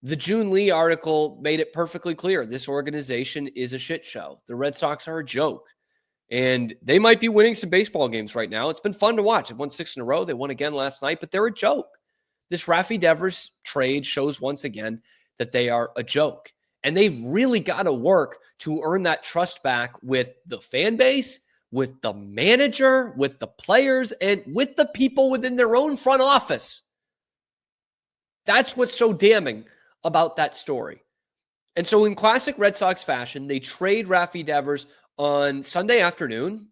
The June Lee article made it perfectly clear. This organization is a shit show. The Red Sox are a joke. And they might be winning some baseball games right now. It's been fun to watch. They've won 6 in a row. They won again last night, but they're a joke. This Raffy Devers trade shows once again that they are a joke. And they've really got to work to earn that trust back with the fan base, with the manager, with the players, and with the people within their own front office. That's what's so damning about that story. And so in classic Red Sox fashion, they trade Raffy Devers on Sunday afternoon,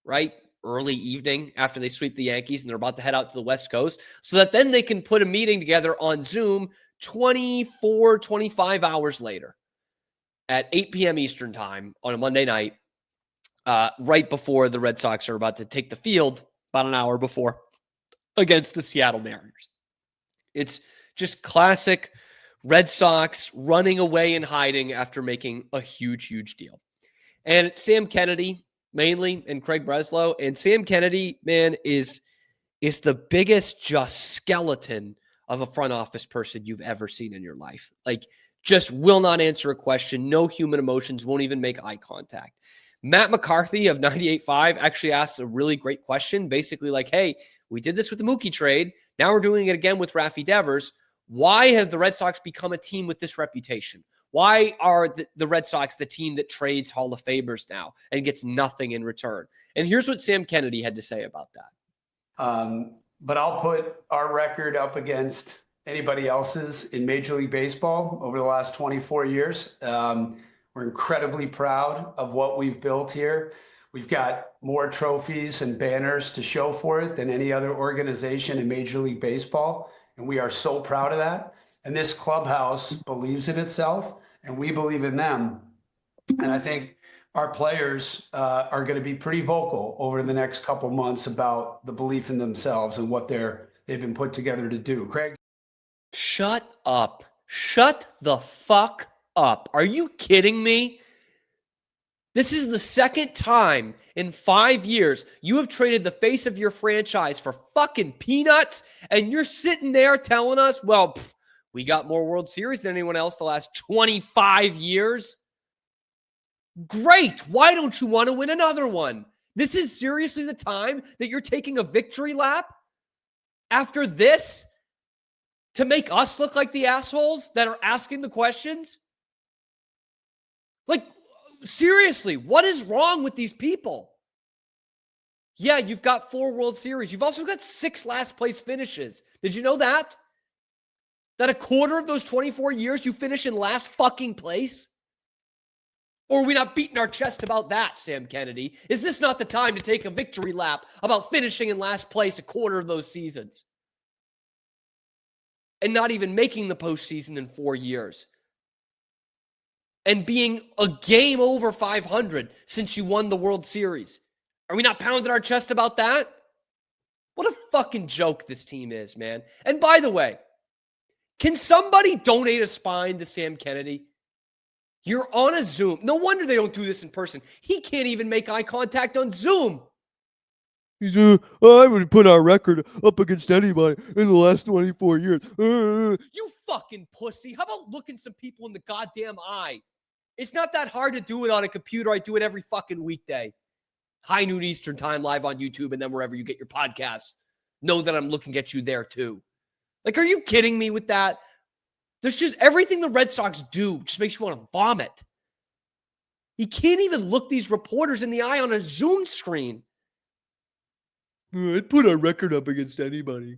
right? Early evening after they sweep the Yankees and they're about to head out to the West Coast, so that then they can put a meeting together on Zoom 24, 25 hours later at 8 p.m. Eastern time on a Monday night, right before the Red Sox are about to take the field, about an hour before, against the Seattle Mariners. It's just classic Red Sox running away and hiding after making a huge, huge deal. And it's Sam Kennedy mainly and Craig Breslow. And Sam Kennedy, man, is the biggest just skeleton of a front office person you've ever seen in your life. Like, just will not answer a question, no human emotions, won't even make eye contact. Matt McCarthy of 98.5 actually asked a really great question, basically like, hey, we did this with the Mookie trade. Now we're doing it again with Raffy Devers. Why have the Red Sox become a team with this reputation? Why are the Red Sox the team that trades Hall of Famers now and gets nothing in return? And here's what Sam Kennedy had to say about that. But I'll put our record up against anybody else's in Major League Baseball over the last 24 years. We're incredibly proud of what we've built here. We've got more trophies and banners to show for it than any other organization in Major League Baseball. And we are so proud of that. And this clubhouse believes in itself, and we believe in them. And I think our players are going to be pretty vocal over the next couple months about the belief in themselves and what they've been put together to do. Craig? Shut up. Shut the fuck up. Are you kidding me? This is the second time in 5 years you have traded the face of your franchise for fucking peanuts, and you're sitting there telling us, well, we got more World Series than anyone else the last 25 years. Great. Why don't you want to win another one? This is seriously the time that you're taking a victory lap after this to make us look like the assholes that are asking the questions? Like, seriously, what is wrong with these people? Yeah, you've got 4 World Series. You've also got 6 last place finishes. Did you know that? That a quarter of those 24 years you finish in last fucking place? Or are we not beating our chest about that, Sam Kennedy? Is this not the time to take a victory lap about finishing in last place a quarter of those seasons? And not even making the postseason in 4 years? And being a game over 500 since you won the World Series? Are we not pounding our chest about that? What a fucking joke this team is, man. And by the way, can somebody donate a spine to Sam Kennedy? You're on a Zoom. No wonder they don't do this in person. He can't even make eye contact on Zoom. He's, I would put our record up against anybody in the last 24 years. You fucking pussy. How about looking some people in the goddamn eye? It's not that hard to do it on a computer. I do it every fucking weekday. High noon Eastern time, live on YouTube, and then wherever you get your podcasts. Know that I'm looking at you there too. Like, are you kidding me with that? There's just everything the Red Sox do just makes you want to vomit. You can't even look these reporters in the eye on a Zoom screen. I'd put our record up against anybody.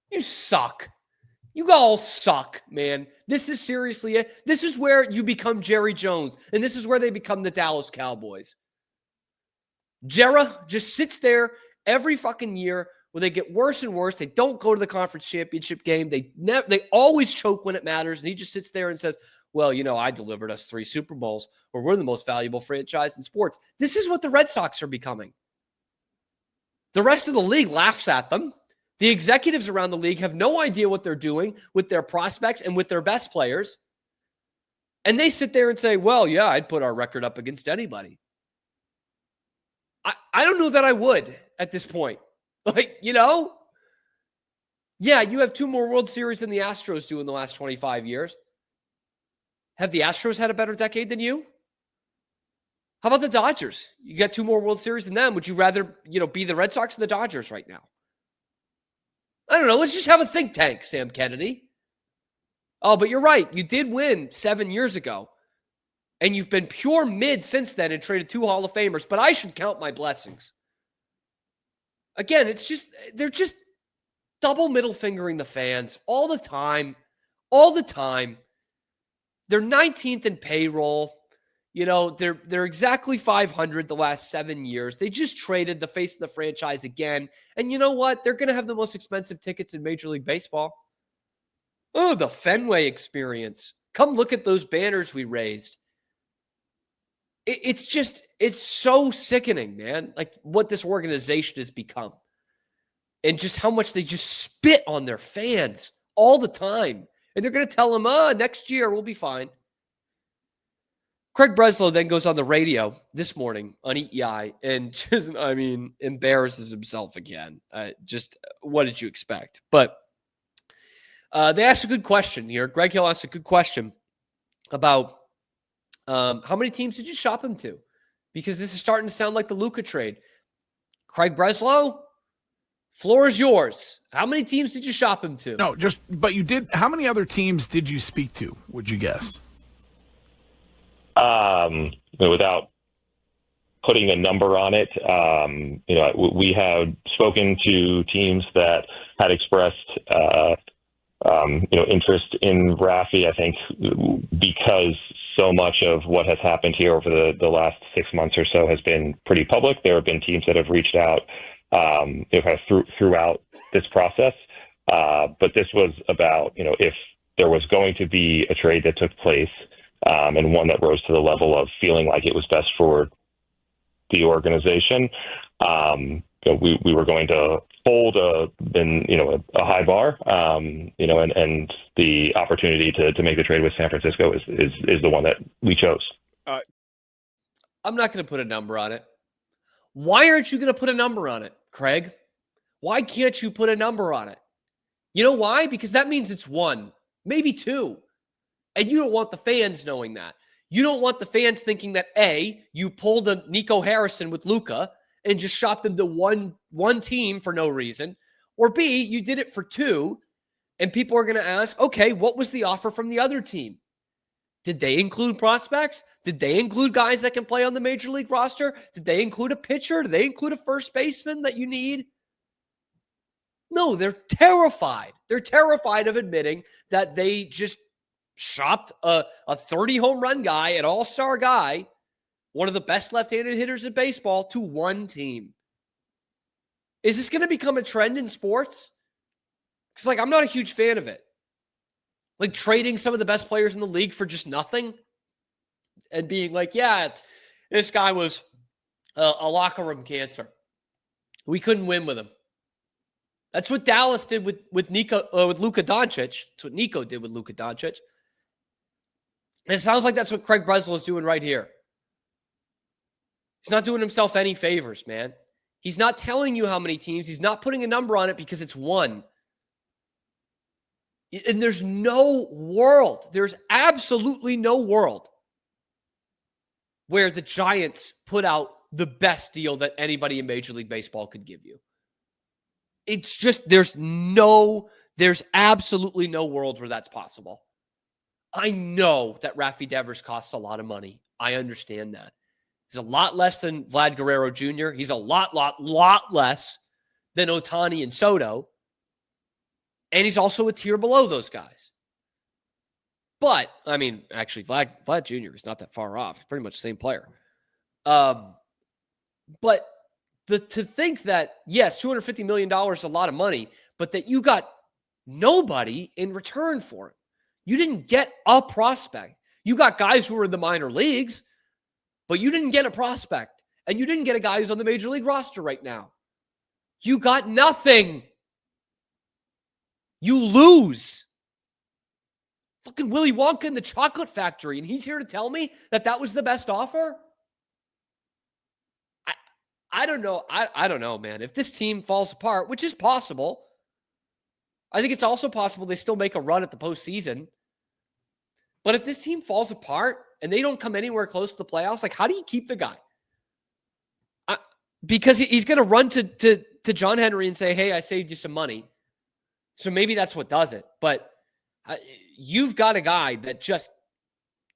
You suck. You all suck, man. This is seriously it. This is where you become Jerry Jones, and this is where they become the Dallas Cowboys. Jera just sits there every fucking year where they get worse and worse. They don't go to the conference championship game. They always choke when it matters, and he just sits there and says, well, you know, I delivered us 3 Super Bowls, or we're the most valuable franchise in sports. This is what the Red Sox are becoming. The rest of the league laughs at them. The executives around the league have no idea what they're doing with their prospects and with their best players. And they sit there and say, well, yeah, I'd put our record up against anybody. I don't know that I would at this point. Like, you know, Yeah, you have 2 more World Series than the Astros do in the last 25 years. Have the Astros had a better decade than you? How about the Dodgers? You got 2 more World Series than them. Would you rather, be the Red Sox or the Dodgers right now? I don't know. Let's just have a think tank, Sam Kennedy. Oh, but you're right. You did win 7 years ago. And you've been pure mid since then and traded 2 Hall of Famers. But I should count my blessings. Again, they're just double middle fingering the fans all the time. All the time. They're 19th in payroll. They're exactly 500 the last 7 years. They just traded the face of the franchise again. And you know what? They're going to have the most expensive tickets in Major League Baseball. Oh, the Fenway experience. Come look at those banners we raised. It's so sickening, man. Like what this organization has become. And just how much they just spit on their fans all the time. And they're going to tell them, next year we'll be fine. Craig Breslow then goes on the radio this morning on EEI and embarrasses himself again. What did you expect? But they asked a good question here. Greg Hill asked a good question about how many teams did you shop him to? Because this is starting to sound like the Luka trade. Craig Breslow, floor is yours. How many teams did you shop him to? No, but you did. How many other teams did you speak to, would you guess? Without putting a number on it, we had spoken to teams that had expressed, interest in Raffy. I think because so much of what has happened here over the last 6 months or so has been pretty public. There have been teams that have reached out, throughout this process. But this was about, if there was going to be a trade that took place, and one that rose to the level of feeling like it was best for the organization. We were going to hold a high bar, and the opportunity to make the trade with San Francisco is the one that we chose. I'm not going to put a number on it. Why aren't you going to put a number on it, Craig? Why can't you put a number on it? You know why? Because that means it's 1, maybe 2. And you don't want the fans knowing that. You don't want the fans thinking that, A, you pulled a Nico Harrison with Luka and just shopped him to one team for no reason. Or B, you did it for 2, and people are going to ask, okay, what was the offer from the other team? Did they include prospects? Did they include guys that can play on the Major League roster? Did they include a pitcher? Did they include a first baseman that you need? No, they're terrified. They're terrified of admitting that they just shopped a 30 home run guy, an all-star guy, one of the best left-handed hitters in baseball, to one team. Is this going to become a trend in sports? Because, I'm not a huge fan of it. Like trading some of the best players in the league for just nothing and being like, yeah, this guy was a locker room cancer. We couldn't win with him. That's what Dallas did with Luka Doncic. That's what Nico did with Luka Doncic. And it sounds like that's what Craig Breslow is doing right here. He's not doing himself any favors, man. He's not telling you how many teams. He's not putting a number on it because it's 1. And there's absolutely no world where the Giants put out the best deal that anybody in Major League Baseball could give you. It's just, there's absolutely no world where that's possible. I know that Raffy Devers costs a lot of money. I understand that. He's a lot less than Vlad Guerrero Jr. He's a lot less than Ohtani and Soto. And he's also a tier below those guys. But, actually, Vlad Jr. is not that far off. He's pretty much the same player. But to think that, yes, $250 million is a lot of money, but that you got nobody in return for it. You didn't get a prospect. You got guys who were in the minor leagues, but you didn't get a prospect. And you didn't get a guy who's on the Major League roster right now. You got nothing. You lose. Fucking Willy Wonka in the Chocolate Factory, and he's here to tell me that was the best offer? I don't know. I don't know, man. If this team falls apart, which is possible, I think it's also possible they still make a run at the postseason. But if this team falls apart and they don't come anywhere close to the playoffs, like, how do you keep the guy? Because he's going to run to John Henry and say, hey, I saved you some money. So maybe that's what does it. But you've got a guy that just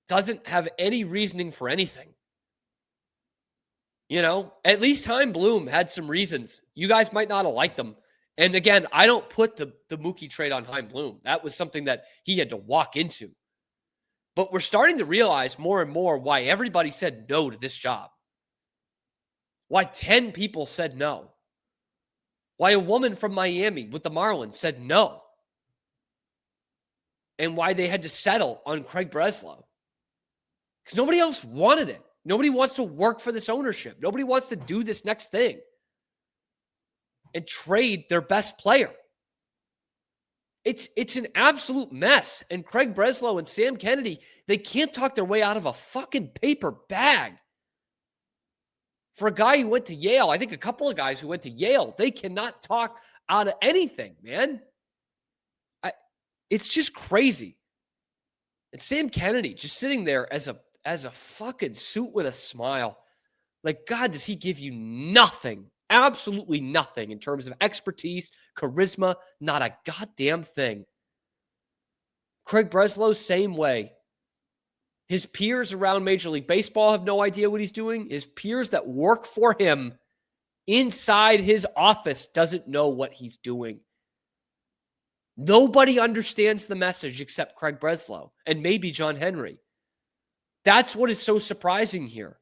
doesn't have any reasoning for anything. You know, at least Chaim Bloom had some reasons. You guys might not have liked them. And again, I don't put the Mookie trade on Chaim Bloom. That was something that he had to walk into. But we're starting to realize more and more why everybody said no to this job. Why 10 people said no. Why a woman from Miami with the Marlins said no. And why they had to settle on Craig Breslow. Because nobody else wanted it. Nobody wants to work for this ownership. Nobody wants to do this next thing and trade their best player. It's an absolute mess. And Craig Breslow and Sam Kennedy, they can't talk their way out of a fucking paper bag. For a guy who went to Yale, I think a couple of guys who went to Yale, they cannot talk out of anything, man. It's just crazy. And Sam Kennedy just sitting there as a fucking suit with a smile. Like, God, does he give you nothing? Absolutely nothing in terms of expertise, charisma, not a goddamn thing. Craig Breslow, same way. His peers around Major League Baseball have no idea what he's doing. His peers that work for him inside his office doesn't know what he's doing. Nobody understands the message except Craig Breslow and maybe John Henry. That's what is so surprising here.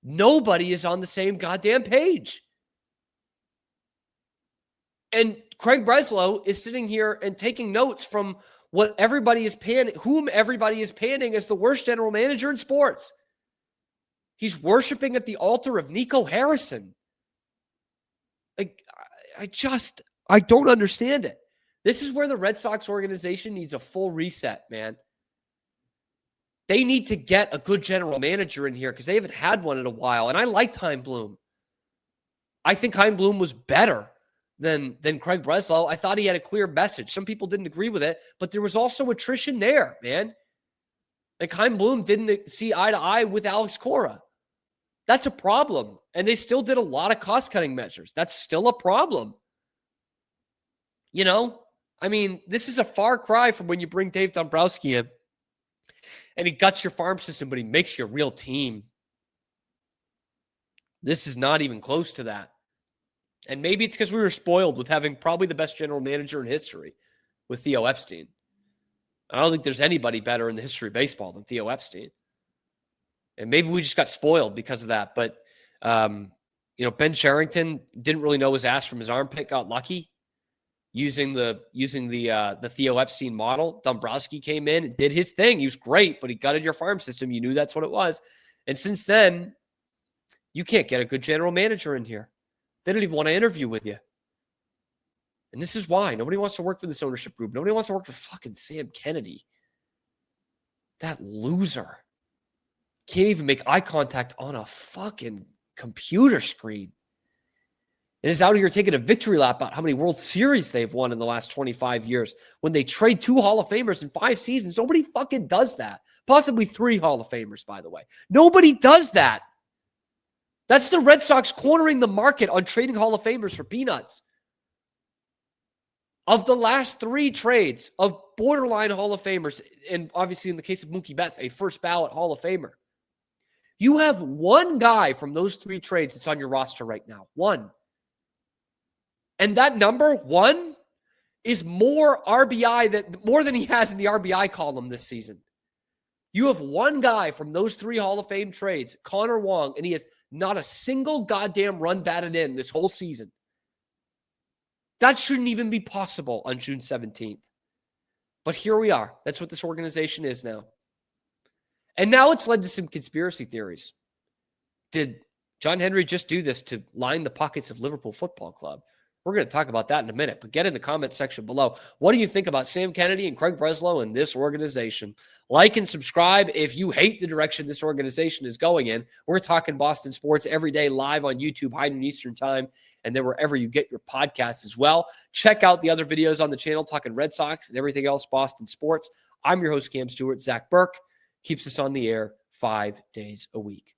Nobody is on the same goddamn page. And Craig Breslow is sitting here and taking notes from what everybody is panning, whom everybody is panning as the worst general manager in sports. He's worshiping at the altar of Nico Harrison. Like, I don't understand it. This is where the Red Sox organization needs a full reset, man. They need to get a good general manager in here because they haven't had one in a while. And I liked Chaim Bloom. I think Chaim Bloom was better than Craig Breslow. I thought he had a clear message. Some people didn't agree with it, but there was also attrition there, man. Like, Chaim Bloom didn't see eye to eye with Alex Cora. That's a problem. And they still did a lot of cost-cutting measures. That's still a problem. You know? I mean, this is a far cry from when you bring Dave Dombrowski in and he guts your farm system, but he makes you a real team. This is not even close to that. And maybe it's because we were spoiled with having probably the best general manager in history with Theo Epstein. I don't think there's anybody better in the history of baseball than Theo Epstein. And maybe we just got spoiled because of that. But, Ben Cherington didn't really know his ass from his armpit, got lucky using the Theo Epstein model. Dombrowski came in and did his thing. He was great, but he gutted your farm system. You knew that's what it was. And since then, you can't get a good general manager in here. They don't even want to interview with you. And this is why. Nobody wants to work for this ownership group. Nobody wants to work for fucking Sam Kennedy. That loser. Can't even make eye contact on a fucking computer screen. And is out here taking a victory lap about how many World Series they've won in the last 25 years. When they trade 2 Hall of Famers in 5 seasons, nobody fucking does that. Possibly 3 Hall of Famers, by the way. Nobody does that. That's the Red Sox cornering the market on trading Hall of Famers for peanuts. Of the last 3 trades of borderline Hall of Famers, and obviously in the case of Mookie Betts, a first ballot Hall of Famer, you have one guy from those 3 trades that's on your roster right now. One. And that number, 1, is more than he has in the RBI column this season. You have one guy from those 3 Hall of Fame trades, Connor Wong, and he has not a single goddamn run batted in this whole season. That shouldn't even be possible on June 17th. But here we are. That's what this organization is now. And now it's led to some conspiracy theories. Did John Henry just do this to line the pockets of Liverpool Football Club? We're going to talk about that in a minute, but get in the comment section below. What do you think about Sam Kennedy and Craig Breslow and this organization? Like and subscribe if you hate the direction this organization is going in. We're talking Boston sports every day live on YouTube, high noon Eastern time, and then wherever you get your podcasts as well. Check out the other videos on the channel talking Red Sox and everything else Boston sports. I'm your host, Cam Stuart. Zach Burke keeps us on the air 5 days a week.